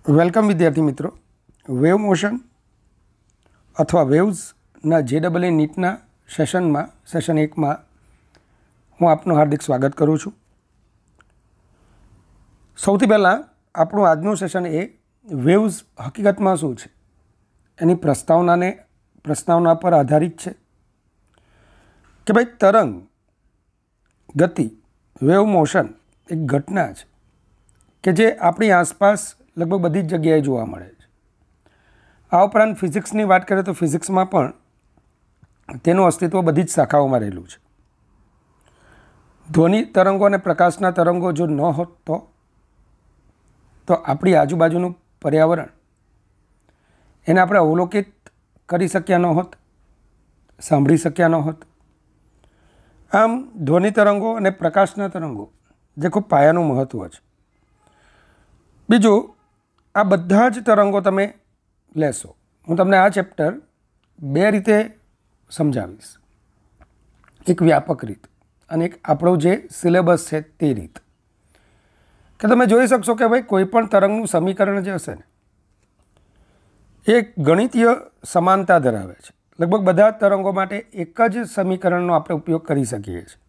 Welcome વિદ્યાર્થી મિત્રો. Wave motion અથવા વેવ્સના JEE નીટના સેશન 1માં હું આપનું હાર્દિક સ્વાગત કરું છું. સૌથી પહેલાં આપણું આજનું સેશન એ વેવ્સ હકીકતમાં શું છે એની પ્રસ્તાવના પર આધારિત છે કે ભાઈ તરંગ ગતિ વેવ મોશન એક ઘટના છે કે જે આપણી આસપાસ લગભગ બધી જ જગ્યાએ જોવા મળે છે. આ ઉપરાંત ફિઝિક્સની વાત કરીએ તો ફિઝિક્સમાં પણ તેનું અસ્તિત્વ બધી જ શાખાઓમાં રહેલું છે. ધ્વનિ તરંગો અને પ્રકાશના તરંગો જો ન હોત તો આપણી આજુબાજુનું પર્યાવરણ એને આપણે અવલોકિત કરી શક્યા ન હોત, સાંભળી શક્યા ન હોત. આમ ધ્વનિ તરંગો અને પ્રકાશના તરંગો જે ખૂબ પાયાનું મહત્ત્વ છે. બીજું, આ બધા જ તરંગો તમે લેશો, હું તમને આ ચેપ્ટર બે રીતે સમજાવીશ. એક વ્યાપક રીત અને એક આપણો જે સિલેબસ છે તે રીત, કે તમે જોઈ શકશો કે ભાઈ કોઈ પણ તરંગનું સમીકરણ જે હશે ને એ ગણિતીય સમાનતા ધરાવે છે. લગભગ બધા તરંગો માટે એક જ સમીકરણનો આપણે ઉપયોગ કરી શકીએ છીએ,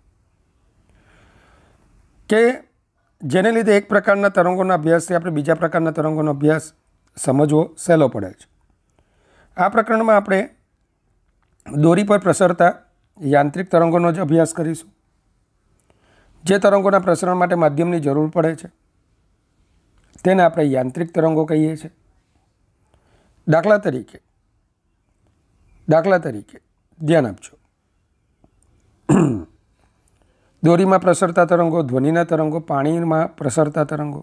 કે જેને લીધે એક પ્રકારના તરંગોના અભ્યાસથી આપણે બીજા પ્રકારના તરંગોનો અભ્યાસ સમજવો સહેલો પડે છે. આ પ્રકરણમાં આપણે દોરી પર પ્રસરતા યાંત્રિક તરંગોનો જ અભ્યાસ કરીશું. જે તરંગોના પ્રસરણ માટે માધ્યમની જરૂર પડે છે તેને આપણે યાંત્રિક તરંગો કહીએ છીએ. દાખલા તરીકે ધ્યાન આપજો, દોરીમાં પ્રસરતા તરંગો, ધ્વનિના તરંગો, પાણીમાં પ્રસરતા તરંગો,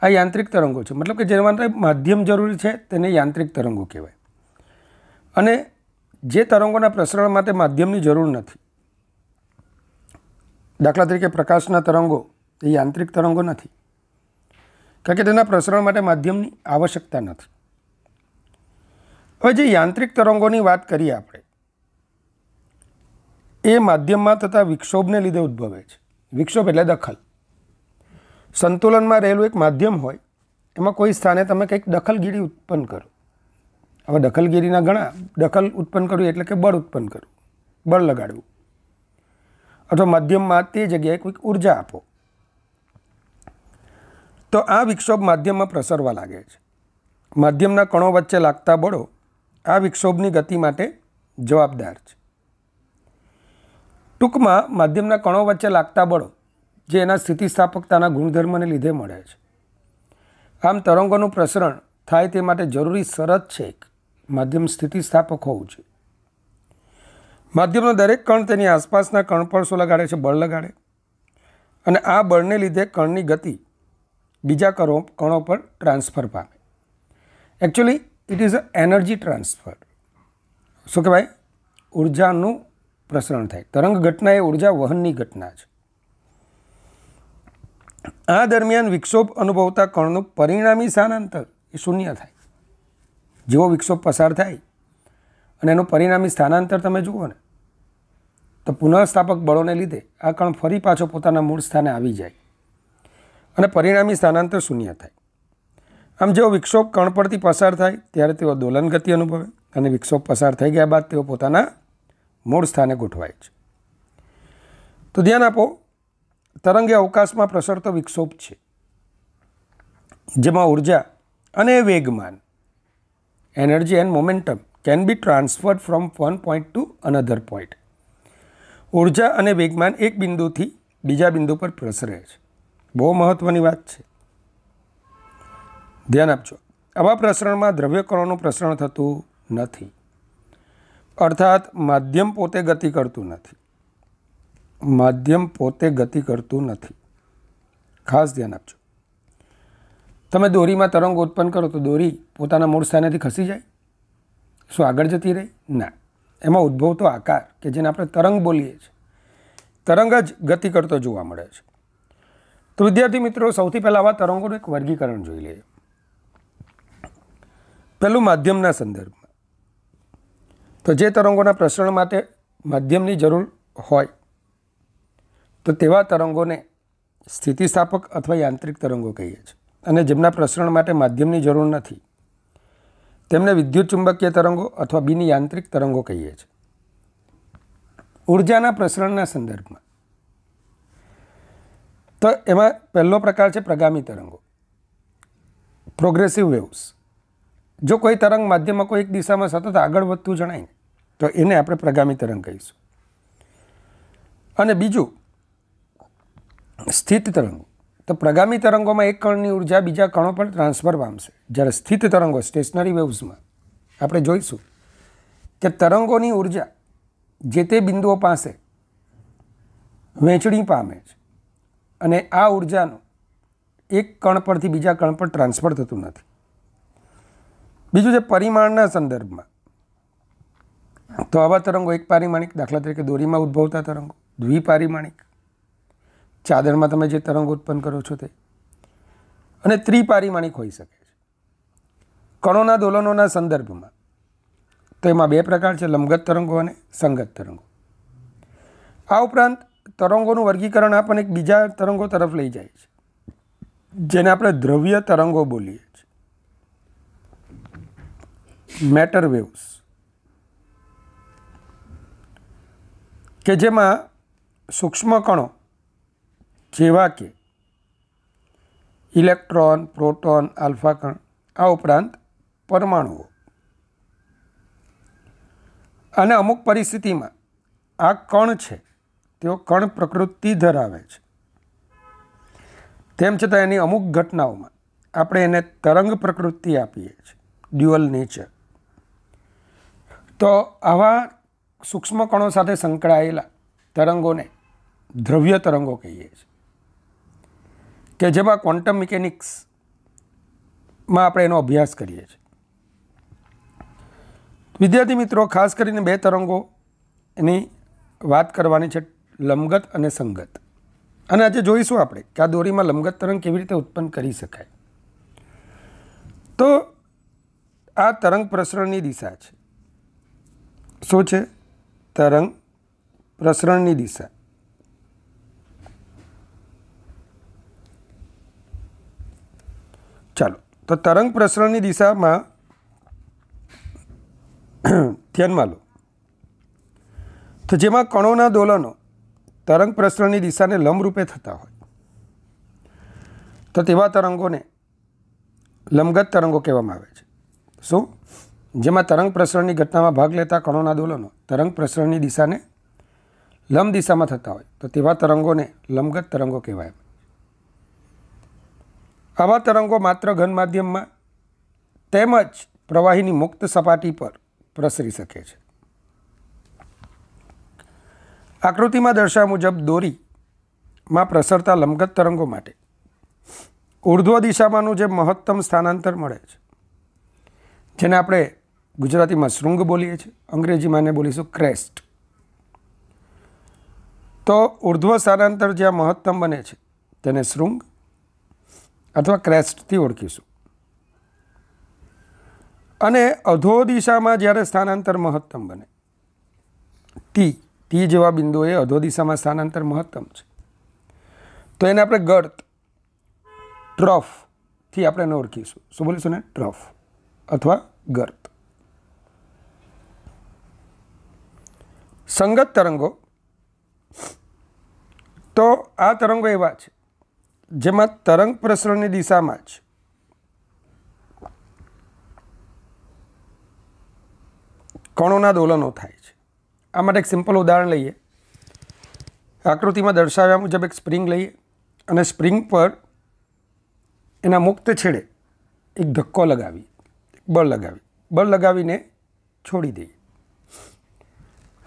આ યાંત્રિક તરંગો છે. મતલબ કે જેના માટે માધ્યમ જરૂરી છે તેને યાંત્રિક તરંગો કહેવાય. અને જે તરંગોના પ્રસરણ માટે માધ્યમની જરૂર નથી, દાખલા તરીકે પ્રકાશના તરંગો એ યાંત્રિક તરંગો નથી, કારણ કે તેના પ્રસરણ માટે માધ્યમની આવશ્યકતા નથી. હવે જે યાંત્રિક તરંગોની વાત કરીએ આપણે, એ માધ્યમમાં થતા વિક્ષોભને લીધે ઉદ્ભવે છે. વિક્ષોભ એટલે દખલ. સંતુલનમાં રહેલું એક માધ્યમ હોય, એમાં કોઈ સ્થાને તમે કંઈક દખલગીરી ઉત્પન્ન કરો. હવે દખલગીરીના ઘણા, દખલ ઉત્પન્ન કરવું એટલે કે બળ ઉત્પન્ન કરવું, બળ લગાડવું, અથવા માધ્યમમાં તે જગ્યાએ કોઈક ઉર્જા આપો, તો આ વિક્ષોભ માધ્યમમાં પ્રસરવા લાગે છે. માધ્યમના કણો વચ્ચે લાગતા બળો આ વિક્ષોભની ગતિ માટે જવાબદાર છે. ટૂંકમાં માધ્યમના કણો વચ્ચે લાગતા બળો જે એના સ્થિતિસ્થાપકતાના ગુણધર્મને લીધે મળે છે. આમ તરંગોનું પ્રસરણ થાય તે માટે જરૂરી શરત છે એક માધ્યમ સ્થિતિસ્થાપક હોવું જોઈએ. માધ્યમનો દરેક કણ તેની આસપાસના કણ પર શું લગાડે છે? બળ લગાડે. અને આ બળને લીધે કણની ગતિ બીજા કણો પર ટ્રાન્સફર પામે. Actually it is a energy transfer. શું કહેવાય? ઉર્જાનું પ્રસરણ થાય. તરંગ ઘટના એ ઉર્જા વહનની ઘટના છે. આ દરમિયાન વિક્ષોભ અનુભવતા કણનું પરિણામી સ્થાનાંતર એ શૂન્ય થાય. જેવો વિક્ષોભ પસાર થાય અને એનું પરિણામી સ્થાનાંતર તમે જુઓ ને, તો પુનઃસ્થાપક બળોને લીધે આ કણ ફરી પાછો પોતાના મૂળ સ્થાને આવી જાય અને પરિણામી સ્થાનાંતર શૂન્ય થાય. આમ જેવો વિક્ષોભ કણ પરથી પસાર થાય ત્યારે તેઓ દોલન ગતિ અનુભવે અને વિક્ષોભ પસાર થઈ ગયા બાદ તેઓ પોતાના મૂળ સ્થાને ગોઠવાય છે. તો ધ્યાન આપો, તરંગ એ અવકાશમાં પ્રસરતો વિક્ષોભ છે જેમાં ઉર્જા અને વેગમાન, energy and momentum can be transferred from one point to another point. ઉર્જા અને વેગમાન એક બિંદુથી બીજા બિંદુ પર પ્રસરે છે. બહુ મહત્ત્વની વાત છે, ધ્યાન આપજો. આવા પ્રસરણમાં દ્રવ્યકણોનું પ્રસરણ થતું નથી, અર્થાત માધ્યમ પોતે ગતિ કરતું નથી. ખાસ ધ્યાન આપજો. તમે દોરીમાં તરંગ ઉત્પન્ન કરો તો દોરી પોતાના મૂળ સ્થાનેથી ખસી જાય? શું આગળ જતી રહી? ના. એમાં ઉદ્ભવતો આકાર કે જેને આપણે તરંગ બોલીએ છીએ, તરંગ જ ગતિ કરતો જોવા મળે છે. તો વિદ્યાર્થી મિત્રો, સૌથી પહેલાં આવા તરંગોનું એક વર્ગીકરણ જોઈ લઈએ. પહેલું, માધ્યમના સંદર્ભમાં. તો જે તરંગોના પ્રસરણ માટે માધ્યમની જરૂર હોય તો તેવા તરંગોને સ્થિતિસ્થાપક અથવા યાંત્રિક તરંગો કહીએ છીએ. અને જેમના પ્રસરણ માટે માધ્યમની જરૂર નથી તેમને વિદ્યુત ચુંબકીય તરંગો અથવા બિન યાંત્રિક તરંગો કહીએ છીએ. ઉર્જાના પ્રસરણના સંદર્ભમાં તો એમાં પહેલો પ્રકાર છે પ્રગામી તરંગો, પ્રોગ્રેસિવ વેવ્સ. જો કોઈ તરંગ માધ્યમમાં કોઈ એક દિશામાં સતત આગળ વધતું જણાય ને તો એને આપણે પ્રગામી તરંગ કહીશું. અને બીજું સ્થિત તરંગો. તો પ્રગામી તરંગોમાં એક કણની ઉર્જા બીજા કણો પર ટ્રાન્સફર પામશે, જ્યારે સ્થિત તરંગો સ્ટેશનરી વેવ્સમાં આપણે જોઈશું કે તરંગોની ઉર્જા જે તે બિંદુઓ પાસે વહેંચણી પામે છે અને આ ઉર્જાનું એક કણ પરથી બીજા કણ પર ટ્રાન્સફર થતું નથી. બીજું છે પરિમાણના સંદર્ભમાં. તો આવા તરંગો એક પારિમાણિક, દાખલા તરીકે દોરીમાં ઉદ્ભવતા તરંગો, દ્વિપારિમાણિક, ચાદરમાં તમે જે તરંગ ઉત્પન્ન કરો છો તે, અને ત્રિપારિમાણિક હોઈ શકે છે. કણોના દોલનોના સંદર્ભમાં તો એમાં બે પ્રકાર છે, લંબગત તરંગો અને સંગત તરંગો. આ ઉપરાંત તરંગોનું વર્ગીકરણ આપણને એક બીજા તરંગો તરફ લઈ જાય છે, જેને આપણે દ્રવ્ય તરંગો બોલીએ છીએ, મેટર વેવ્સ, કે જેમાં સૂક્ષ્મ કણો જેવા કે ઇલેક્ટ્રોન, પ્રોટોન, આલ્ફા કણ, આ ઉપરાંત પરમાણુઓ, અને અમુક પરિસ્થિતિમાં આ કણ છે તેઓ કણ પ્રકૃતિ ધરાવે છે. તેમ છતાં એની અમુક ઘટનાઓમાં આપણે એને તરંગ પ્રકૃતિ આપીએ છીએ, ડ્યુઅલ નેચર. તો આવા સૂક્ષ્મ કણો સાથે સંકળાયેલા તરંગોને દ્રવ્ય તરંગો કહીએ છીએ, કે જેમાં ક્વોન્ટમ મિકેનિક્સમાં આપણે એનો અભ્યાસ કરીએ છીએ. વિદ્યાર્થી મિત્રો, ખાસ કરીને બે તરંગો એની વાત કરવાની છે, લંબગત અને સંગત. અને આજે જોઈશું આપણે કે આ દોરીમાં લંબગત તરંગ કેવી રીતે ઉત્પન્ન કરી શકાય. તો આ તરંગ પ્રસરણની દિશા છે. શું છે? તરંગ પ્રસરણની દિશા. ચાલો, તો તરંગ પ્રસરણની દિશામાં ધ્યાનમાં લો તો જેમાં કણોના દોલનો તરંગ પ્રસરણની દિશાને લંબરૂપે થતા હોય તો તેવા તરંગોને લંબગત તરંગો કહેવામાં આવે છે. શું? જેમાં તરંગ પ્રસરણની ઘટનામાં ભાગ લેતા કણોના દોલનો તરંગ પ્રસરણની દિશાને લંબ દિશામાં થતા હોય તો તેવા તરંગોને લંબગત તરંગો કહેવાય. આવા તરંગો માત્ર ઘન માધ્યમમાં તેમજ પ્રવાહીની મુક્ત સપાટી પર પ્રસરી શકે છે. આકૃતિમાં દર્શાવ્યા મુજબ દોરીમાં પ્રસરતા લંબગત તરંગો માટે ઉર્ધ્વ દિશામાંનું જે મહત્તમ સ્થાનાંતર મળે છે, જેને આપણે ગુજરાતીમાં શૃંગ બોલીએ છીએ, અંગ્રેજીમાં એને બોલીશું ક્રેસ્ટ. તો ઉર્ધ્વ સ્થાનાંતર જ્યાં મહત્તમ બને છે તેને શૃંગ અથવા ક્રેસ્ટથી ઓળખીશું. અને અધો દિશામાં જ્યારે સ્થાનાંતર મહત્તમ બને, ટી જેવા બિંદુએ અધો દિશામાં સ્થાનાંતર મહત્તમ છે, તો એને આપણે ગર્ત, ટ્રફથી આપણે એને ઓળખીશું. શું બોલીશું ને? ટ્રફ અથવા ગર્ત. સંગત તરંગો. તો આ તરંગો એવા છે જેમાં તરંગ પ્રસરણની દિશામાં જ કણોના દોલનો થાય છે. આ માટે એક સિમ્પલ ઉદાહરણ લઈએ. આકૃતિમાં દર્શાવ્યા મુજબ એક સ્પ્રિંગ લઈએ અને સ્પ્રિંગ પર એના મુક્ત છેડે એક ધક્કો લગાવી, બળ લગાવીને છોડી દઈએ.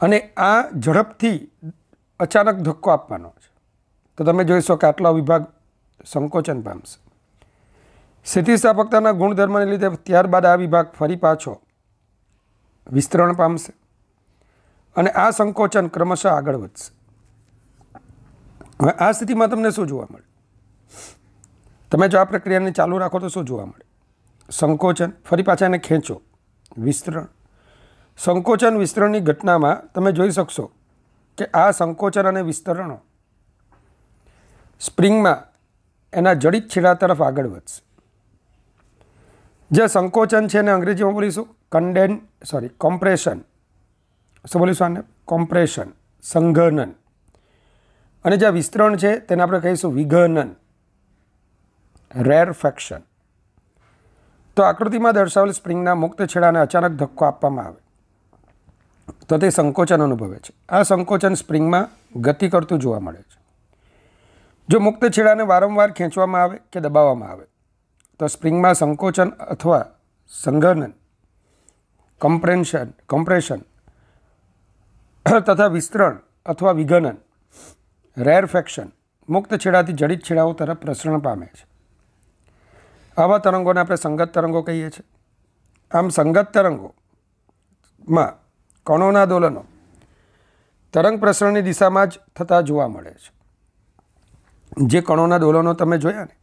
અને આ ઝડપથી અચાનક ધક્કો આપવાનો છે તો તમે જોઈશો કે આટલો વિભાગ સંકોચન પામશે. સ્થિતિસ્થાપકતાના ગુણધર્મને લીધે ત્યારબાદ આ વિભાગ ફરી પાછો વિસ્તરણ પામશે અને આ સંકોચન ક્રમશઃ આગળ વધશે. હવે આ સ્થિતિમાં તમને શું જોવા મળે? તમે જો આ પ્રક્રિયાને ચાલુ રાખો તો શું જોવા મળે? સંકોચન, ફરી પાછા એને ખેંચો, વિસ્તરણ. સંકોચન વિસ્તરણની ઘટનામાં તમે જોઈ શકશો કે આ સંકોચન અને વિસ્તરણો સ્પ્રિંગમાં એના જડિત છેડા તરફ આગળ વધશે. જે સંકોચન છે એને અંગ્રેજીમાં બોલીશું કોમ્પ્રેશન. શું બોલીશું આને? કોમ્પ્રેશન, સંઘનન. અને જે વિસ્તરણ છે તેને આપણે કહીશું વિઘનન, રેરફેક્શન. તો આકૃતિમાં દર્શાવેલ સ્પ્રિંગના મુક્ત છેડાને અચાનક ધક્કો આપવામાં આવે તો તે સંકોચન અનુભવે છે. આ સંકોચન સ્પ્રિંગમાં ગતિ કરતું જોવા મળે છે. જો મુક્ત છેડાને વારંવાર ખેંચવામાં આવે કે દબાવવામાં આવે તો સ્પ્રિંગમાં સંકોચન અથવા સંઘનન, કોમ્પ્રેશન તથા વિસ્તરણ અથવા વિઘનન, રેરફેક્શન મુક્ત છેડાથી જડિત છેડાઓ તરફ પ્રસરણ પામે છે. આવા તરંગોને આપણે સંગત તરંગો કહીએ છીએ. આમ સંગત તરંગોમાં કણોના દોલનો તરંગ પ્રસરણની દિશામાં જ થતા જોવા મળે છે. જે કણોના દોલનો તમે જોયા ને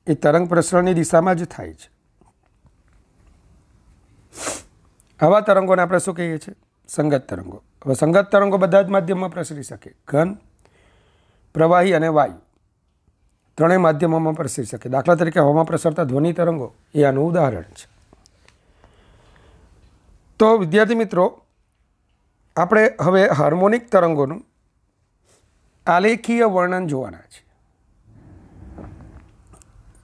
એ તરંગ પ્રસરણની દિશામાં જ થાય છે. આવા તરંગોને આપણે શું કહીએ છીએ? સંગત તરંગો. હવે સંગત તરંગો બધા જ માધ્યમમાં પ્રસરી શકે. ઘન, પ્રવાહી અને વાયુ ત્રણેય માધ્યમોમાં પ્રસરી શકે. દાખલા તરીકે હવામાં પ્રસરતા ધ્વનિ તરંગો એ આનું ઉદાહરણ છે. તો વિદ્યાર્થી મિત્રો, આપણે હવે હાર્મોનિક તરંગોનું આલેખીય વર્ણન જોવાના છે.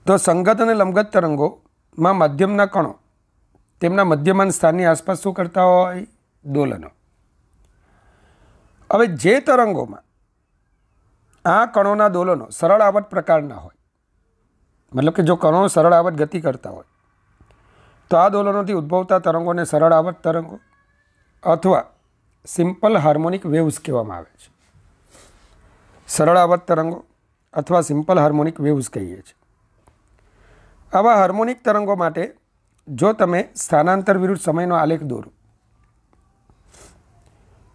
તો સંગત અને લંબગત તરંગોમાં માધ્યમના કણો તેમના મધ્યમાન સ્થાનની આસપાસ શું કરતા હોય? દોલનો. હવે જે તરંગોમાં આ કણોના દોલનો સરળ આવર્ત પ્રકારના હોય, મતલબ કે જો કણો સરળ આવર્ત ગતિ કરતા હોય તો આ દોલનોથી ઉદ્ભવતા તરંગોને સરળ આવર્ત તરંગો અથવા સિમ્પલ હાર્મોનિક વેવ્સ કહેવામાં આવે છે. સરળ આવર્ત તરંગો અથવા સિમ્પલ હાર્મોનિક વેવ્સ કહીએ છીએ. આવા હાર્મોનિક તરંગો માટે જો તમે સ્થાનાંતર વિરુદ્ધ સમયનો આલેખ દોરો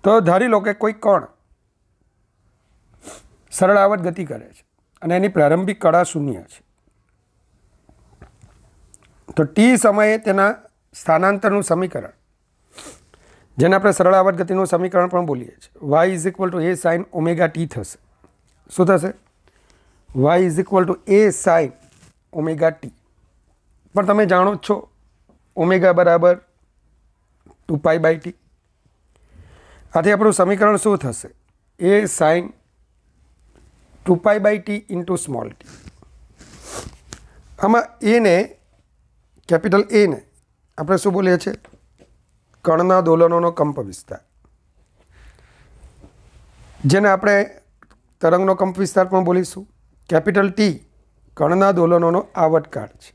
તો ધારી લો કે કોઈ કણ સરળ આવર્ત ગતિ કરે છે અને એની પ્રારંભિક કળા 0 છે. તો ટી સમયે તેના સ્થાનાંતરનું સમીકરણ, જેને આપણે સરળ આવર્ત ગતિનું સમીકરણ પણ બોલીએ છીએ, y = a sin omega t થશે. શું થશે? y = a sin omega t. પણ તમે જાણો જ છો ઓમેગા બરાબર 2π/t. આથી આપણું સમીકરણ શું થશે? a sin 2π/t × small t. આમાં એને કેપિટલ એને આપણે શું બોલીએ છીએ? કણના દોલનોનો કંપ વિસ્તાર, જેને આપણે તરંગનો કંપ વિસ્તાર પણ બોલીશું. કેપિટલ ટી કણના દોલનોનો આવર્તકાળ છે.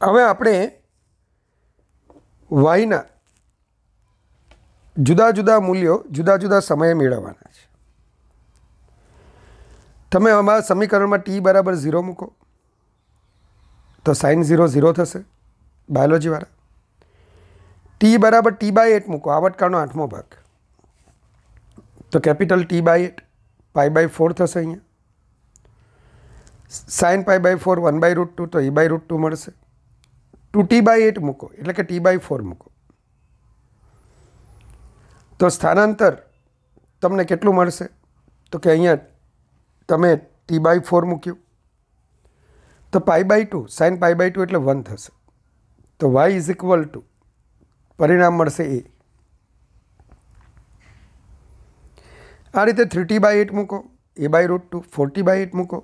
હવે આપણે વાયના જુદા જુદા મૂલ્યો જુદા જુદા સમયે મેળવવાના છે. તમે અમારા સમીકરણમાં ટી બરાબર 0 મૂકો તો sin 0 0 થશે બાયોલોજીવાળા. ટી બરાબર t/8 મૂકો, આવર્તકાળનો 8મો ભાગ, તો કેપિટલ T/8 π/4 થશે. અહીંયા sin π/4 1/√2 તો e/√2 મળશે. 2t/8 મૂકો એટલે કે t/4 મૂકો તો સ્થાનાંતર તમને કેટલું મળશે? તો કે અહીંયા તમે t/4 મૂક્યું તો π/2 sin π/2 એટલે 1 થશે. તો y = પરિણામ મળશે એ. આ રીતે 3t/8 મૂકો a/√2, 4t/8 મૂકો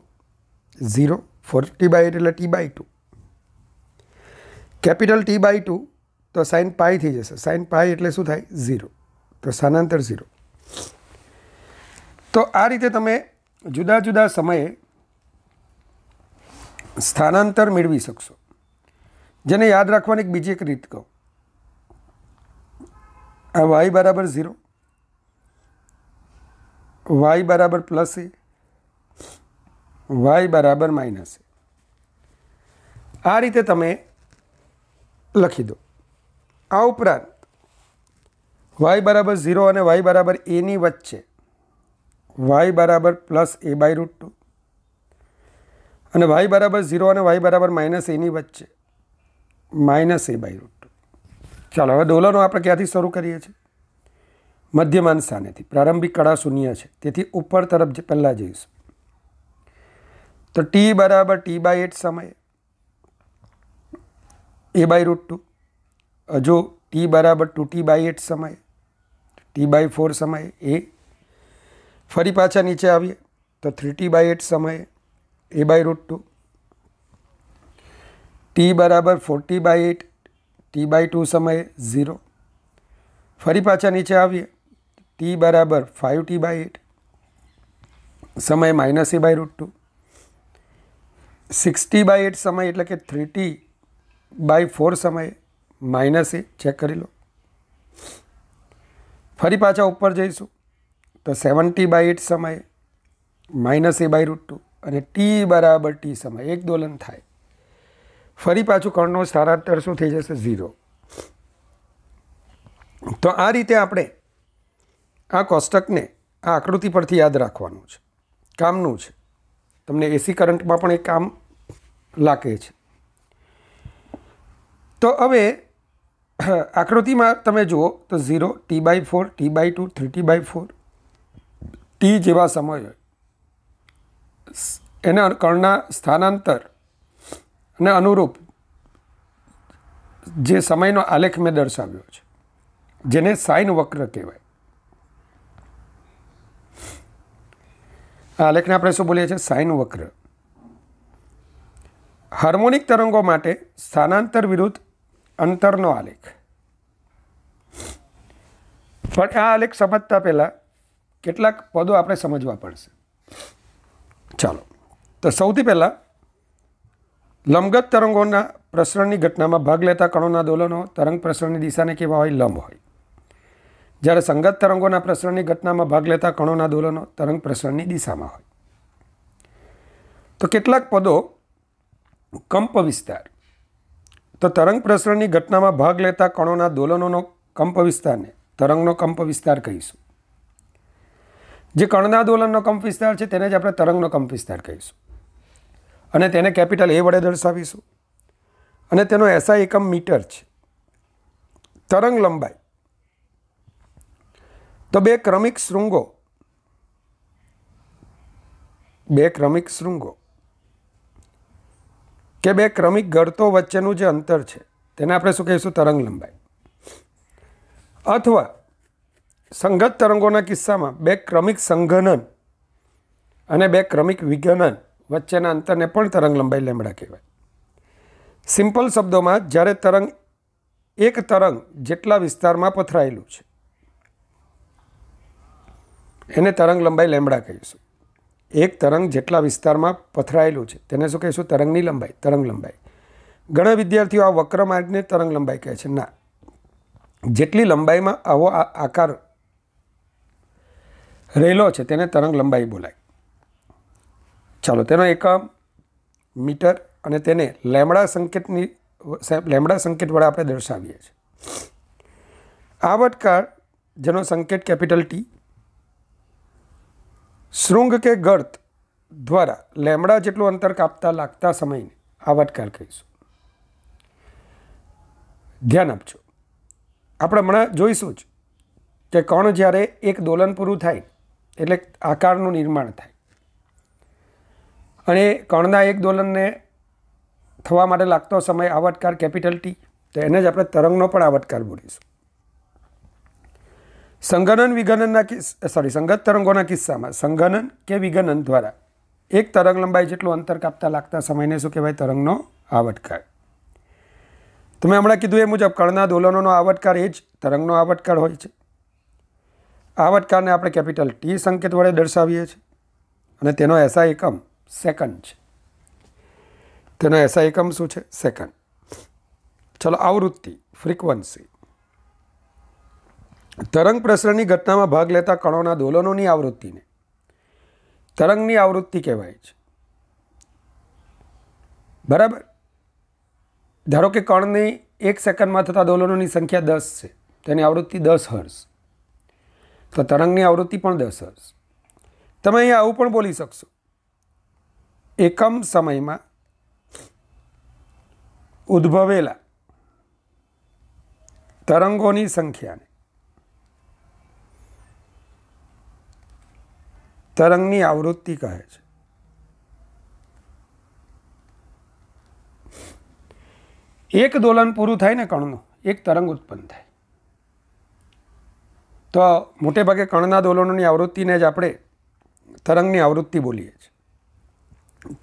0, 4t/8 એટલે t/2, કેપિટલ t/2 તો sin π થઈ જશે. sin π એટલે શું થાય? 0. તો સ્થાનાંતર 0. તો આ રીતે તમે જુદા જુદા સમયે સ્થાનાંતર મેળવી શકશો. જેને યાદ રાખવાની એક બીજી એક રીત કહું. આ y બરાબર 0, y બરાબર +a, y બરાબર -a. આ રીતે તમે લખી દો. આ ઉપરાંત y બરાબર 0 અને y બરાબર a ની વચ્ચે y બરાબર +a/√2 અને y બરાબર 0 અને y બરાબર -a ની વચ્ચે -a/√2. ચાલો હવે દોલનો આપણે ક્યાંથી શરૂ કરીએ છીએ? મધ્યમાન સ્થાનેથી. પ્રારંભિક કળા 0 છે, તેથી ઉપર તરફ પહેલાં જઈશું. તો t બરાબર t/8 સમયે a/√2 હજુ t બરાબર 2t/8 સમય t/4 સમયે એ ફરી પાછા નીચે આવીએ તો 3t/8 સમયે a/√2 t બરાબર 4t/8 t/2 સમયે 0 ફરી પાછા નીચે આવીએ t બરાબર 5t/8 સમય -a/√2 6t/8 સમય એટલે કે 3t/4 સમયે -a ચેક કરી લો. ફરી પાછા ઉપર જઈશું તો 7t/8 સમયે -a/√2 અને t બરાબર t સમય એક દોલન થાય. ફરી પાછું કણનું સ્થાનાંતર શું થઈ જશે? 0. તો આ રીતે આપણે આ કોષ્ટકને આ આકૃતિ પરથી યાદ રાખવાનું છે, કામનું છે. તમને એસી કરંટમાં પણ એ કામ લાગે છે. તો હવે આકૃતિમાં તમે જુઓ તો 0, t/4, t/2, 3t/4 t જેવા સમય હોય એના કણના સ્થાનાંતર અને અનુરૂપ જે સમયનો આલેખ મેં દર્શાવ્યો છે જેને સાઇન વક્ર કહેવાય. આ આલેખને આપણે શું બોલીએ છીએ? સાઇન વક્ર. હાર્મોનિક તરંગો માટે સ્થાનાંતર વિરુદ્ધ અંતરનો આલેખ. પણ આ આલેખ સમજતા પહેલાં કેટલાક પદો આપણે સમજવા પડશે. ચાલો, તો સૌથી પહેલાં લંબગત તરંગોના પ્રસરણની ઘટનામાં ભાગ લેતા કણોના દોલનો તરંગ પ્રસરણની દિશાને કેવા હોય? લંબ હોય. જ્યારે સંગત તરંગોના પ્રસરણની ઘટનામાં ભાગ લેતા કણોના દોલનો તરંગ પ્રસરણની દિશામાં હોય. તો કેટલાક પદો કંપ વિસ્તાર. તો તરંગ પ્રસરણની ઘટનામાં ભાગ લેતા કણોના દોલનોનો કંપ વિસ્તારને તરંગનો કંપ વિસ્તાર કહીશું. જે કણના દોલનનો કંપ વિસ્તાર છે તેને જ આપણે તરંગનો કંપ વિસ્તાર કહીશું અને તેને કેપિટલ A વડે દર્શાવીશું. અને તેનો SI એકમ મીટર છે. તરંગ લંબાઈ તો બે ક્રમિક શૃંગો કે બે ક્રમિક ગળતો વચ્ચેનું જે અંતર છે તેને આપણે શું કહીશું? તરંગ લંબાઈ. અથવા સંગત તરંગોના કિસ્સામાં બે ક્રમિક સંઘનન અને બે ક્રમિક વિઘનન વચ્ચેના અંતરને પણ તરંગ લંબાઈ લેમ્બડા કહેવાય. સિમ્પલ શબ્દોમાં જ્યારે એક તરંગ જેટલા વિસ્તારમાં પથરાયેલું છે એને તરંગ લંબાઈ લેમ્બડા કહીશું. એક તરંગ જેટલા વિસ્તારમાં પથરાયેલું છે તેને શું કહીશું? તરંગની લંબાઈ, તરંગ લંબાઈ. ઘણા વિદ્યાર્થીઓ આ વક્ર માર્ગને તરંગ લંબાઈ કહે છે. ના, જેટલી લંબાઈમાં આવો આકાર રહેલો છે તેને તરંગ લંબાઈ બોલાય. ચાલો, તેનો એકમ મીટર અને તેને લેમ્બડા સંકેત વડે આપણે દર્શાવીએ છીએ. આવર્તકાળ જેનો સંકેત કેપિટલ T શૃંગ કે ગર્ત દ્વારા લેમ્બડા જેટલું અંતર કાપતા લાગતા સમયને આવર્તકાળ કહીશું. ધ્યાન આપજો, આપણે હમણાં જોઈશું જ કે કણ જ્યારે એક દોલન પૂરું થાય એટલે આકારનું નિર્માણ થાય અને કણના એક દોલનને થવા માટે લાગતો સમય આવર્તકાળ કેપિટલ T, તો એને જ આપણે તરંગનો પણ આવર્તકાળ બોલીશું. સંગત તરંગોના કિસ્સામાં સંઘનન કે વિઘનન દ્વારા એક તરંગ લંબાઈ જેટલું અંતર કાપતા લાગતા સમયને શું કહેવાય? તરંગનો આવર્તકાળ. તમે હમણાં કીધું એ મુજબ કણના દોલનોનો આવર્તકાળ એ જ તરંગનો આવર્તકાળ હોય છે. આવર્તકાળને આપણે કેપિટલ T સંકેત વડે દર્શાવીએ છીએ અને તેનો SI એકમ સેકન્ડ છે. તેનો SI એકમ શું છે? સેકન્ડ. ચલો, આવૃત્તિ, ફ્રીક્વન્સી. તરંગ પ્રસરણની ઘટનામાં ભાગ લેતા કણોના દોલનોની આવૃત્તિને તરંગની આવૃત્તિ કહેવાય છે. બરાબર. ધારો કે કણની એક સેકન્ડમાં થતા દોલનોની સંખ્યા 10 છે, તેની આવૃત્તિ 10 હર્ટ્ઝ. તો તરંગની આવૃત્તિ પણ 10 હર્ટ્ઝ. તમે અહીંયા આવું પણ બોલી શકશો: એકમ સમયમાં ઉદ્ભવેલા તરંગોની સંખ્યાને તરંગની આવૃત્તિ કહે છે. એક દોલન પૂરું થાય ને કણનું, એક તરંગ ઉત્પન્ન થાય. તો મોટે ભાગે કણના દોલનોની આવૃત્તિને જ આપણે તરંગની આવૃત્તિ બોલીએ છીએ.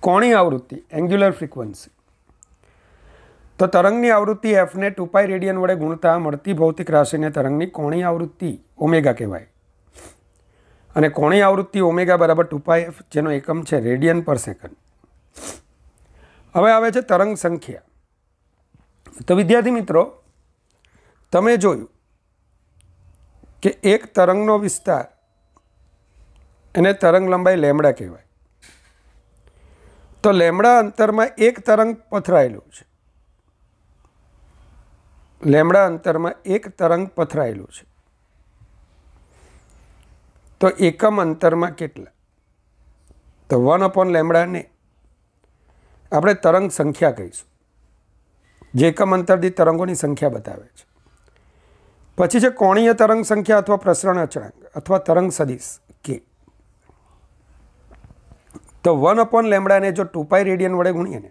કોણીય આવૃત્તિ, એન્ગ્યુલર ફ્રીક્વન્સી. તો તરંગની આવૃત્તિ એફને 2π રેડિયન વડે ગુણતા મળતી ભૌતિક રાશિને તરંગની કોણીય આવૃત્તિ ઓમેગા કહેવાય. અને કોણીય આવૃત્તિ ઓમેગા બરાબર 2πf, જેનો એકમ છે રેડિયન પર સેકન્ડ. હવે આવે છે તરંગ સંખ્યા. તો વિદ્યાર્થી મિત્રો, તમે જોયું કે એક તરંગનો વિસ્તાર એને તરંગ લંબાઈ લેમડા કહેવાય. તો લેમડા અંતરમાં એક તરંગ પથરાયેલું છે. લેમડા અંતરમાં એક તરંગ પથરાયેલું છે. તો એકમ અંતરમાં કેટલા? તો 1 લેમડાને આપણે તરંગ સંખ્યા કહીશું, જે એકમ અંતરથી તરંગોની સંખ્યા બતાવે છે. પછી છે કોણીય તરંગ સંખ્યા અથવા પ્રસરણ અચળાંક અથવા તરંગ સદિશ કે. તો 1 લેમડાને જો 2π રેડિયન વડે ગુણીએ ને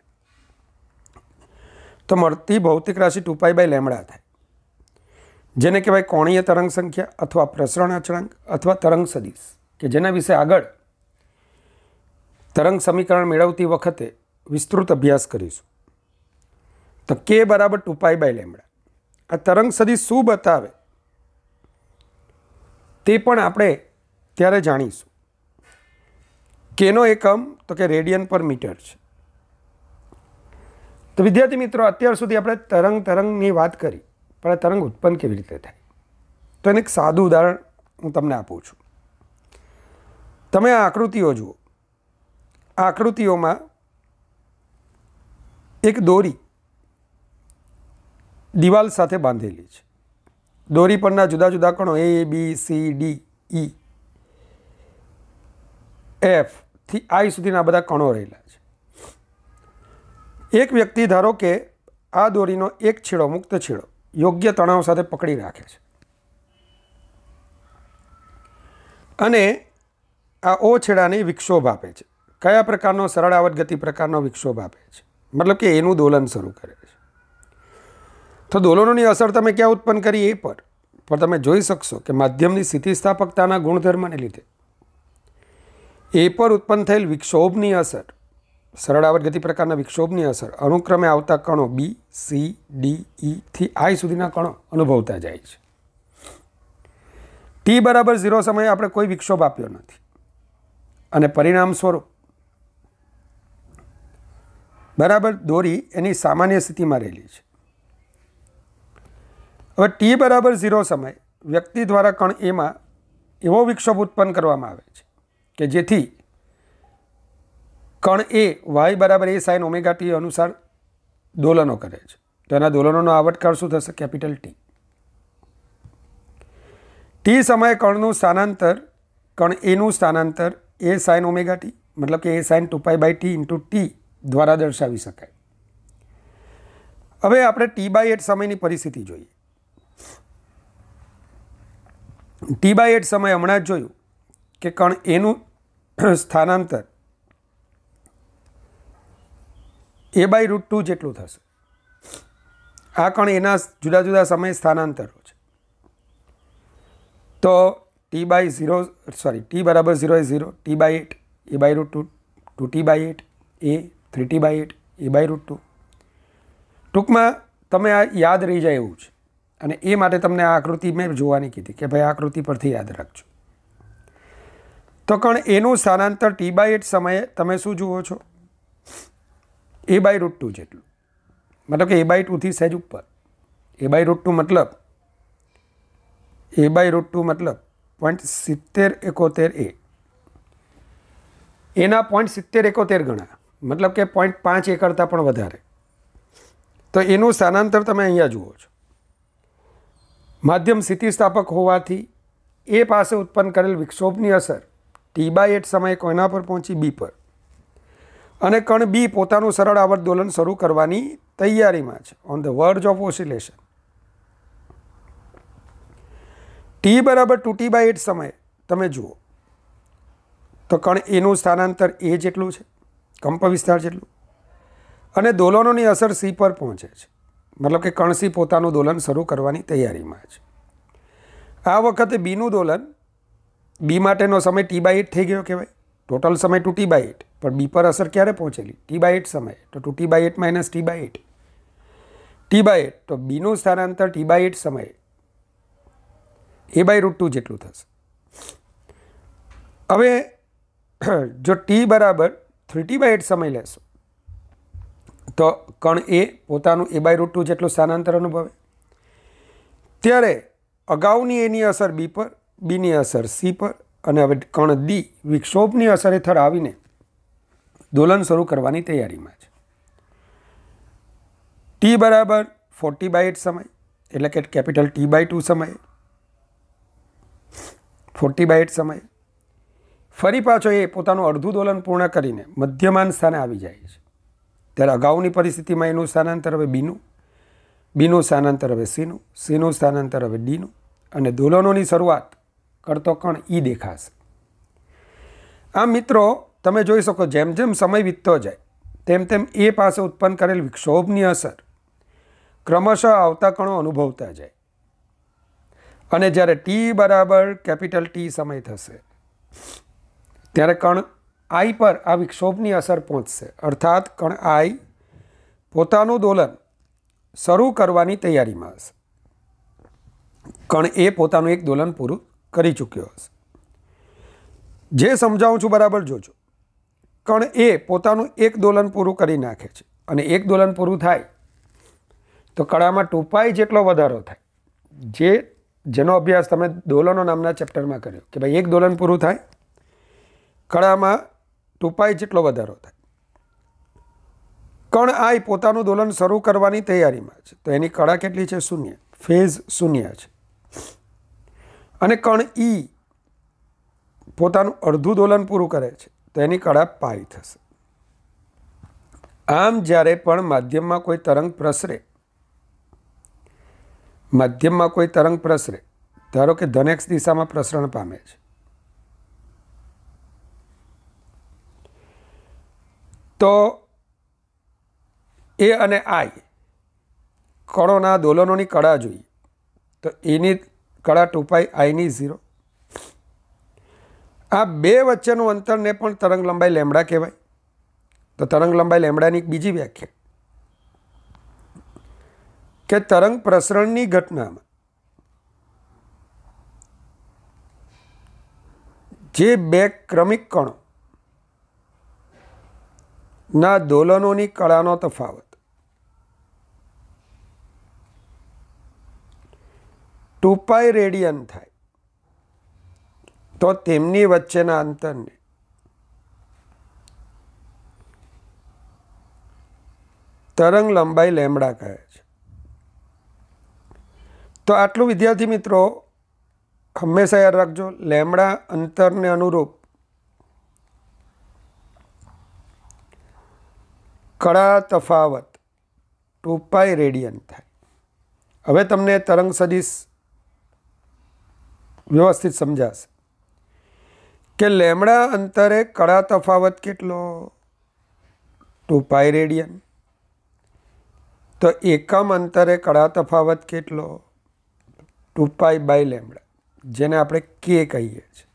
તો મળતી ભૌતિક રાશિ 2π લેમડા થાય, જેને કહેવાય કોણીય તરંગ સંખ્યા અથવા પ્રસરણ અચળાંક અથવા તરંગ સદિશ, કે જેના વિશે આગળ તરંગ સમીકરણ મેળવતી વખતે વિસ્તૃત અભ્યાસ કરીશું. તો કે બરાબર 2π લેમડા. આ તરંગ સદિશ શું બતાવે તે પણ આપણે ત્યારે જાણીશું. કેનો એકમ તો કે રેડિયન પર મીટર છે. તો વિદ્યાર્થી મિત્રો, અત્યાર સુધી આપણે તરંગની વાત કરી, પણ તરંગ ઉત્પન્ન કેવી રીતે થાય? તો એને એક સાદું ઉદાહરણ હું તમને આપું છું. તમે આ આકૃતિઓ જુઓ. આ આકૃતિઓમાં એક દોરી દિવાલ સાથે બાંધેલી છે. દોરી પરના જુદા જુદા કણો A, B, C, D, E, F થી I સુધીના બધા કણો રહેલા છે. એક વ્યક્તિ ધારો કે આ દોરીનો એક છેડો, મુક્ત છેડો યોગ્ય તણાવ સાથે પકડી રાખે છે અને આ O છેડાને વિક્ષોભ આપે છે. કયા પ્રકારનો? સરળ આવર્ત ગતિ પ્રકારનો વિક્ષોભ આપે છે, મતલબ કે એનું દોલન શરૂ કરે છે. તો દોલનોની અસર તમે ક્યાં ઉત્પન્ન કરી? એ પર. પણ તમે જોઈ શકશો કે માધ્યમની સ્થિતિસ્થાપકતાના ગુણધર્મને લીધે એ પર ઉત્પન્ન થયેલ વિક્ષોભની અસર, સરળ આવર્ત ગતિ પ્રકારના વિક્ષોભની અસર અનુક્રમે આવતા કણો B, C, D, E થી I સુધીના કણો અનુભવતા જાય છે. t બરાબર 0 સમયે આપણે કોઈ વિક્ષોભ આપ્યો નથી અને પરિણામ સ્વરૂપ બરાબર દોરી એની સામાન્ય સ્થિતિમાં રહેલી છે. હવે t બરાબર 0 સમયે વ્યક્તિ દ્વારા કણ એમાં એવો વિક્ષોભ ઉત્પન્ન કરવામાં આવે છે કે જેથી કણ એ y બરાબર a sin ઓમેગા t અનુસાર દોલનો કરે છે. તો એના દોલનોનો આવર્તકાળ શું થશે? Capital T. t સમયે કણનું સ્થાનાંતર, કણ એનું સ્થાનાંતર a sin ઓમેગા t, મતલબ કે a sin 2π/t into t દ્વારા દર્શાવી શકાય. હવે આપણે t/8 સમયની પરિસ્થિતિ જોઈએ. t/8 સમય હમણાં જ જોયું કે કણ એનું સ્થાનાંતર a/√2 જેટલું થશે. આ કણ એના જુદા જુદા સમય સ્થાનાંતરો છે. તો t બરાબર 0 એ 0, t/8 a/√2, 2t/8 a, 3t/8 a/√2. ટૂંકમાં તમે આ યાદ રહી જાય એવું છે અને એ માટે તમને આ આકૃતિ મેં જોવાની કીધી કે ભાઈ આ આકૃતિ પરથી યાદ રાખજો. તો કણ એનું સ્થાનાંતર t/8 સમયે તમે શું જુઓ છો? a/√2 જેટલું, મતલબ કે a/2 થી સહેજ ઉપર. a/√2 મતલબ a/√2 0.7071 a, એના 0.7071 ગણા, મતલબ કે 0.5 a કરતાં પણ વધારે. તો એનું સ્થાનાંતર તમે અહીંયા જુઓ છો. માધ્યમ સ્થિતિસ્થાપક હોવાથી એ પાસે ઉત્પન્ન કરેલ વિક્ષોભની અસર t/8 સમયે કોઈના પર પહોંચી? B પર. અને કણ B પોતાનું સરળ આવર્ત દોલન શરૂ કરવાની તૈયારીમાં છે, on the verge of oscillation. t બરાબર 2t/8 સમયે તમે જુઓ તો કણ એનું સ્થાનાંતર a જેટલું છે, કંપ વિસ્તાર જેટલું, અને દોલનોની અસર C પર પહોંચે છે. મતલબ કે કણ સી પોતાનું દોલન શરૂ કરવાની તૈયારીમાં છે. આ વખતે બીનું દોલન, બી માટેનો સમય T/8 થઈ ગયો કહેવાય. ટોટલ સમય 2T/8, પણ બી પર અસર ક્યારે પહોંચેલી? T/8 સમય. તો 2T/8 માઇનસ T/8, T/8, તો બીનું સ્થાનાંતર T/8 સમયે a/√2 જેટલું થશે. હવે જો T બરાબર 3T/8 સમય લેશો તો કણ એ પોતાનું a/√2 જેટલું સ્થાનાંતર અનુભવે. ત્યારે અગાઉની એની અસર બી પર, બીની અસર સી પર, અને હવે કણ ડી વિક્ષોભની અસર હેઠળ આવીને દોલન શરૂ કરવાની તૈયારીમાં છે. T બરાબર 4T/8 સમય, એટલે કે કેપિટલ T/2 સમયે, 4T/8 સમયે ફરી પાછો એ પોતાનું અડધું દોલન પૂર્ણ કરીને મધ્યમાન સ્થાને આવી જાય છે. ત્યારે અગાઉની પરિસ્થિતિમાં એનું સ્થાનાંતર હવે બીનું, બીનું સ્થાનાંતર હવે સીનું, સીનું સ્થાનાંતર હવે ડીનું, અને દોલનોની શરૂઆત કરતો કણ ઈ દેખાશે. આમ મિત્રો તમે જોઈ શકો જેમ જેમ સમય વીતતો જાય તેમ તેમ એ પાસે ઉત્પન્ન કરેલ વિક્ષોભની અસર ક્રમશઃ આવતા કણો અનુભવતા જાય. અને જ્યારે T બરાબર કેપિટલ T સમય થશે ત્યારે કણ આઈ પર આ વિક્ષોભની અસર પહોંચશે. અર્થાત કણ આઈ પોતાનું દોલન શરૂ કરવાની તૈયારીમાં હશે. કણ એ પોતાનું એક દોલન પૂરું કરી ચૂક્યો હશે. જે સમજાવું છું બરાબર જોજો. કણ એ પોતાનું એક દોલન પૂરું કરી નાખે છે, અને એક દોલન પૂરું થાય તો કણામાં 2π જેટલો વધારો થાય. જેનો અભ્યાસ તમે દોલનો નામના ચેપ્ટરમાં કર્યો કે ભાઈ એક દોલન પૂરું થાય, કણામાં 2π જેટલો વધારો થાય. કણ આઈ પોતાનું દોલન શરૂ કરવાની તૈયારીમાં છે, તો એની કળા કેટલી છે? 0, ફેઝ 0 છે. અને કણ ઈ પોતાનું અડધું દોલન પૂરું કરે છે, તો એની કળા π થશે. આમ જ્યારે પણ માધ્યમમાં કોઈ તરંગ પ્રસરે, માધ્યમમાં કોઈ તરંગ પ્રસરે, ધારો કે ધન x દિશામાં પ્રસરણ પામે છે, તો એ અને આઈ કણોના દોલનોની કળા જોઈએ તો એની કળા 2π, આઈની 0. આ બે વચ્ચેનું અંતરને પણ તરંગ લંબાઈ લેમડા કહેવાય. તો તરંગ લંબાઈ લેમડાની એક બીજી વ્યાખ્યા કે તરંગ પ્રસરણની ઘટનામાં જે બે ક્રમિક કણો ના દોલનોની કળાનો તફાવત 2π રેડિયન થાય તો તેમની વચ્ચેના અંતરને તરંગ લંબાઈ લેમડા કહે છે. તો આટલું વિદ્યાર્થી મિત્રો હંમેશા યાદ રાખજો. લેમડા અંતરને અનુરૂપ કળા તફાવત 2π રેડિયન થાય. હવે તમને તરંગ સદિશ વ્યવસ્થિત સમજાશે કે લેમડા અંતરે કળા તફાવત કેટલો? 2π રેડિયન. તો એકમ અંતરે કળા તફાવત કેટલો? 2π/λ, જેને આપણે k કહીએ છીએ.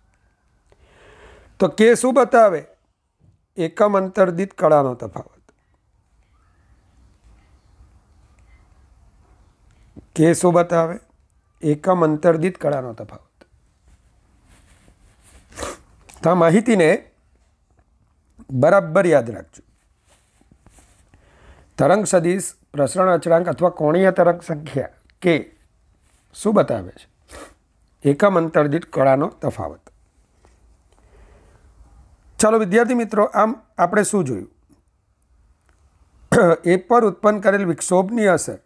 તો k શું બતાવે? એકમ અંતર દીઠ કળાનો તફાવત. k શું બતાવે? એકમ અંતર દીઠ કળાનો તફાવત. તો આ માહિતીને બરાબર યાદ રાખજો. તરંગ સદિશ, પ્રસરણ અચળાંક અથવા કોણીય તરંગ સંખ્યા k શું બતાવે છે? એકમ અંતર દીઠ કળાનો તફાવત. ચાલો વિદ્યાર્થી મિત્રો, આમ આપણે શું જોયું? એ પર ઉત્પન્ન કરેલ વિક્ષોભની અસર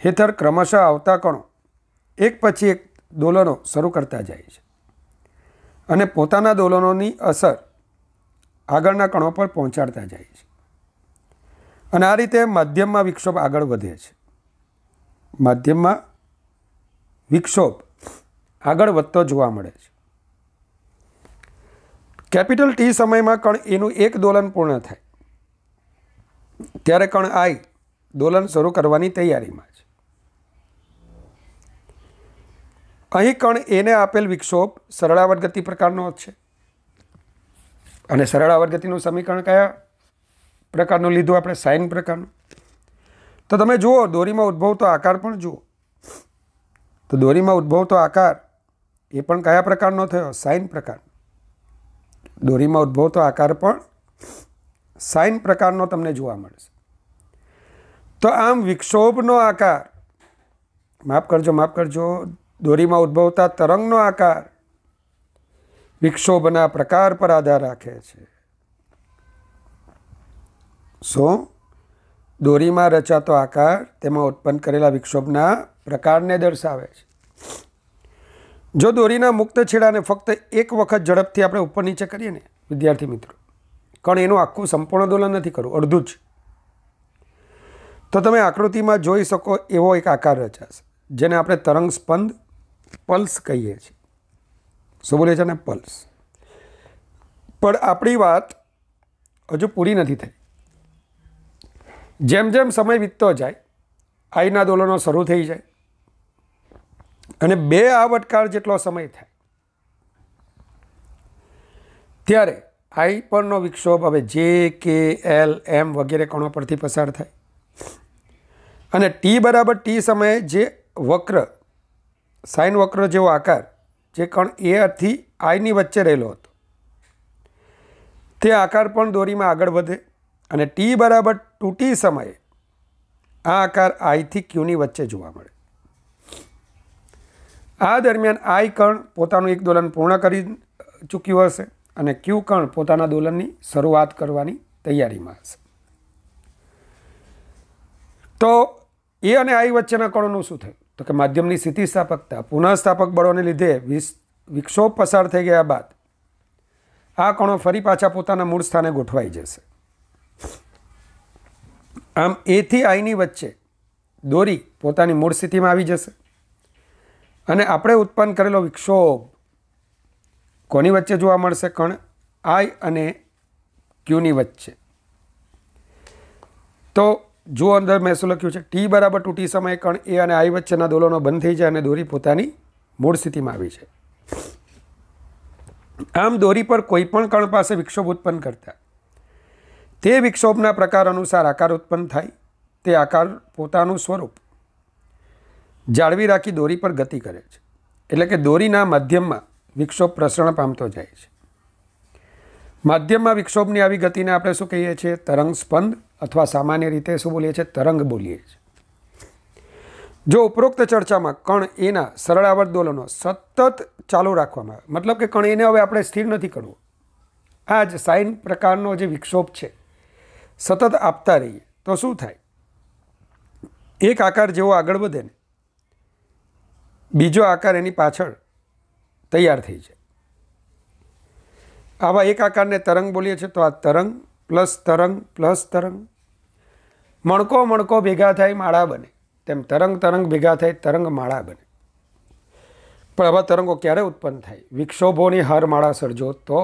હેઠળ ક્રમશઃ આવતા કણો એક પછી એક દોલનો શરૂ કરતા જાય છે અને પોતાના દોલનોની અસર આગળના કણો પર પહોંચાડતા જાય છે. અને આ રીતે માધ્યમમાં વિક્ષોભ આગળ વધે છે. માધ્યમમાં વિક્ષોભ આગળ વધતો જોવા મળે છે. કેપિટલ T સમયમાં કણ એનું એક દોલન પૂર્ણ થાય ત્યારે કણ આઈ દોલન શરૂ કરવાની તૈયારીમાં છે. અહીં કણ એને આપેલ વિક્ષોભ સરળાવર્ત ગતિ પ્રકારનો છે. અને સરળાવર્ત ગતિનું સમીકરણ કયા પ્રકારનું લીધું આપણે? સાઇન પ્રકારનું. તો તમે જુઓ દોરીમાં ઉદ્ભવતો આકાર પણ જુઓ. તો દોરીમાં ઉદ્ભવતો આકાર એ પણ કયા પ્રકારનો થયો? સાઇન પ્રકાર. દોરીમાં ઉદ્ભવતો આકાર પણ સાઇન પ્રકારનો તમને જોવા મળશે. તો આમ વિક્ષોભનો આકાર, માફ કરજો, દોરીમાં ઉદ્ભવતા તરંગનો આકાર વિક્ષોભના પ્રકાર પર આધાર રાખે છે. શું? દોરીમાં રચાતો આકાર તેમાં ઉત્પન્ન કરેલા વિક્ષોભના પ્રકારને દર્શાવે છે. જો દોરીના મુક્ત છેડાને ફક્ત એક વખત ઝડપથી આપણે ઉપર નીચે કરીએ ને વિદ્યાર્થી મિત્રો, કણ એનું આખું સંપૂર્ણ દોલન નથી કરવું, અડધું જ, તો તમે આકૃતિમાં જોઈ શકો એવો એક આકાર રચાશે જેને આપણે તરંગ સ્પંદ પલ્સ કહીએ છીએ. શું બોલે છે ને? પલ્સ. પણ આપણી વાત હજુ પૂરી નથી થઈ. જેમ જેમ સમય વીતતો જાય આઈના દોલનો શરૂ થઈ જાય અને 2 આવટકાળ જેટલો સમય થાય ત્યારે આઈ પરનો વિક્ષોભ હવે જે, કે, એલ, એમ વગેરે કણો પરથી પસાર થાય અને ટી બરાબર ટી સમયે જે વક્ર, સાઇન વક્ર જેવો આકાર જે કણ એથી આઈની વચ્ચે રહેલો હતો તે આકાર પણ દોરીમાં આગળ વધે અને ટી બરાબર 2t સમયે આ આકાર આઈથી ક્યુની વચ્ચે જોવા મળે. આ દરમિયાન આઈ કણ પોતાનું એક દોલન પૂર્ણ કરી ચૂક્યું હશે અને ક્યુ કણ પોતાના દોલનની શરૂઆત કરવાની તૈયારીમાં હશે. તો એ અને આઈ વચ્ચેના કણોનું શું થયું? તો કે માધ્યમની સ્થિતિસ્થાપકતા, પુનઃસ્થાપક બળોને લીધે વિક્ષોભ પસાર થઈ ગયા બાદ આ કણો ફરી પાછા પોતાના મૂળ સ્થાને ગોઠવાઈ જશે. આમ એથી આઈની વચ્ચે દોરી પોતાની મૂળ સ્થિતિમાં આવી જશે અને આપણે ઉત્પન્ન કરેલો વિક્ષોભ કોની વચ્ચે જોવા મળશે? કણ આઈ અને ક્યુની વચ્ચે. તો જુઓ અંદર મેં શું લખ્યું છે? ટી બરાબર 2t સમયે કણ એ અને આઈ વચ્ચેના દોલનો બંધ થઈ જાય અને દોરી પોતાની મૂળ સ્થિતિમાં આવી જાય. આમ દોરી પર કોઈ પણ કણ પાસે વિક્ષોભ ઉત્પન્ન કરતા તે વિક્ષોભના પ્રકાર અનુસાર આકાર ઉત્પન્ન થાય. તે આકાર પોતાનું સ્વરૂપ જાળવી રાખી દોરી પર ગતિ કરે છે. એટલે કે દોરીના માધ્યમમાં વિક્ષોભ પ્રસરણ પામતો જાય છે. માધ્યમમાં વિક્ષોભની આવી ગતિને આપણે શું કહીએ છીએ? તરંગ સ્પંદ અથવા સામાન્ય રીતે શું બોલીએ છીએ? તરંગ બોલીએ છીએ. જો ઉપરોક્ત ચર્ચામાં કણ એના સરળાવર્ત દોલનો સતત ચાલુ રાખવામાં આવે, મતલબ કે કણ એને હવે આપણે સ્થિર નથી કરવું, આ જ સાઇન પ્રકારનો જે વિક્ષોભ છે સતત આપતા રહીએ તો શું થાય? એક આકાર જેવો આગળ વધે ને બીજો આકાર એની પાછળ તૈયાર થઈ જાય. આવા એક આકારને તરંગ બોલીએ છીએ. તો આ તરંગ પ્લસ તરંગ પ્લસ તરંગ, મણકો મણકો ભેગા થાય માળા બને, તેમ તરંગ તરંગ ભેગા થાય તરંગ માળા બને. પણ આવા તરંગો ક્યારે ઉત્પન્ન થાય? વિક્ષોભોની હારમાળા સર્જો તો,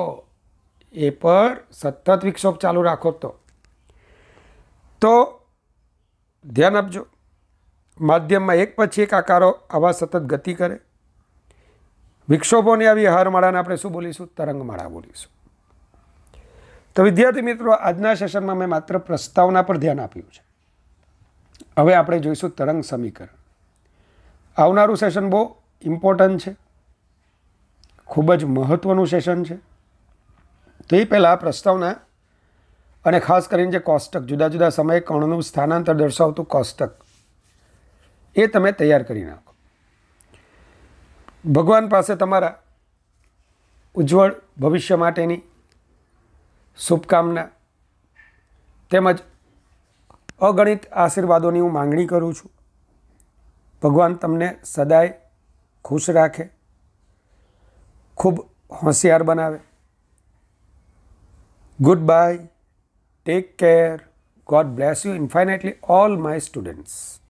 એ પર સતત વિક્ષોભ ચાલુ રાખો તો ધ્યાન આપજો, માધ્યમમાં એક પછી એક આકારો આવા સતત ગતિ કરે. વિક્ષોભોની આવી હારમાળાને આપણે શું બોલીશું? તરંગમાળા બોલીશું. તો વિદ્યાર્થી મિત્રો, આજના સેશનમાં મેં માત્ર પ્રસ્તાવના પર ધ્યાન આપ્યું છે. હવે આપણે જોઈશું તરંગ સમીકરણ. આવનારું સેશન બહુ ઇમ્પોર્ટન્ટ છે, ખૂબ જ મહત્ત્વનું સેશન છે. તો એ પહેલાં પ્રસ્તાવના અને ખાસ કરીને જે કોષ્ટક, જુદા જુદા સમયે કણનું સ્થાનાંતર દર્શાવતું કોષ્ટક, એ તમે તૈયાર કરી નાખો. ભગવાન પાસે તમારા ઉજ્જવળ ભવિષ્ય માટેની શુભકામના તેમજ અગણિત આશીર્વાદોની હું માંગણી કરું છું. ભગવાન તમને સદાય ખુશ રાખે, ખૂબ હોશિયાર બનાવે. Goodbye, take care, God bless you infinitely all my students.